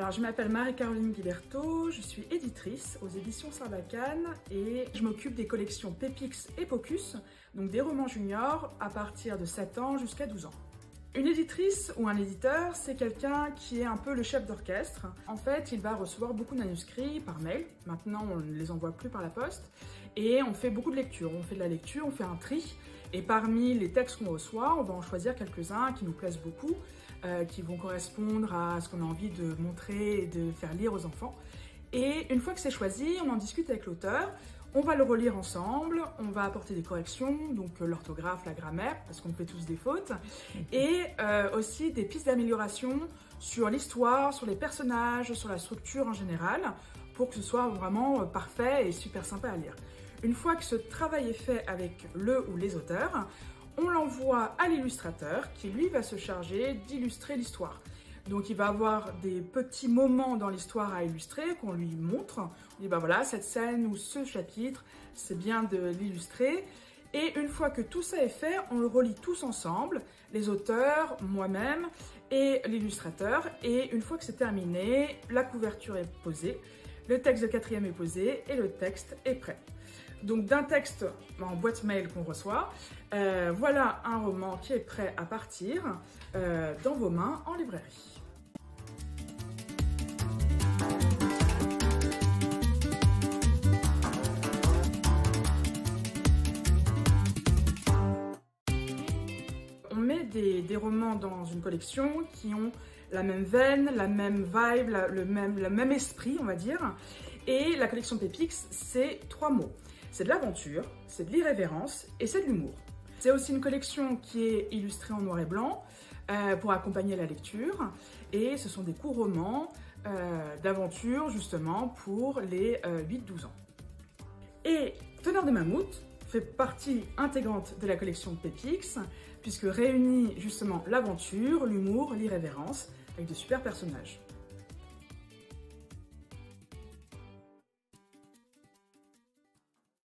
Alors, je m'appelle Marie-Caroline Guiberto, je suis éditrice aux éditions Sarbacane et je m'occupe des collections Pépix et Pocus, donc des romans juniors à partir de 7 ans jusqu'à 12 ans. Une éditrice ou un éditeur, c'est quelqu'un qui est un peu le chef d'orchestre. En fait, il va recevoir beaucoup de manuscrits par mail. Maintenant, on ne les envoie plus par la poste. Et on fait beaucoup de lectures. On fait de la lecture, on fait un tri. Et parmi les textes qu'on reçoit, on va en choisir quelques-uns qui nous plaisent beaucoup, qui vont correspondre à ce qu'on a envie de montrer et de faire lire aux enfants. Et une fois que c'est choisi, on en discute avec l'auteur. On va le relire ensemble, on va apporter des corrections, donc l'orthographe, la grammaire, parce qu'on fait tous des fautes, et aussi des pistes d'amélioration sur l'histoire, sur les personnages, sur la structure en général, pour que ce soit vraiment parfait et super sympa à lire. Une fois que ce travail est fait avec le ou les auteurs, on l'envoie à l'illustrateur qui lui va se charger d'illustrer l'histoire. Donc il va avoir des petits moments dans l'histoire à illustrer qu'on lui montre. On dit bah voilà, cette scène ou ce chapitre, c'est bien de l'illustrer. Et une fois que tout ça est fait, on le relit tous ensemble, les auteurs, moi-même et l'illustrateur. Et une fois que c'est terminé, la couverture est posée, le texte de 4e est posé et le texte est prêt. Donc d'un texte en boîte mail qu'on reçoit, voilà un roman qui est prêt à partir dans vos mains en librairie. On met des romans dans une collection qui ont la même veine, la même vibe, le même esprit, on va dire. Et la collection Pépix, c'est 3 mots. C'est de l'aventure, c'est de l'irrévérence et c'est de l'humour. C'est aussi une collection qui est illustrée en noir et blanc pour accompagner la lecture. Et ce sont des courts romans d'aventure, justement, pour les 8-12 ans. Et Teneur de Mammouth fait partie intégrante de la collection Pépix, puisque réunit justement l'aventure, l'humour, l'irrévérence, avec de super personnages.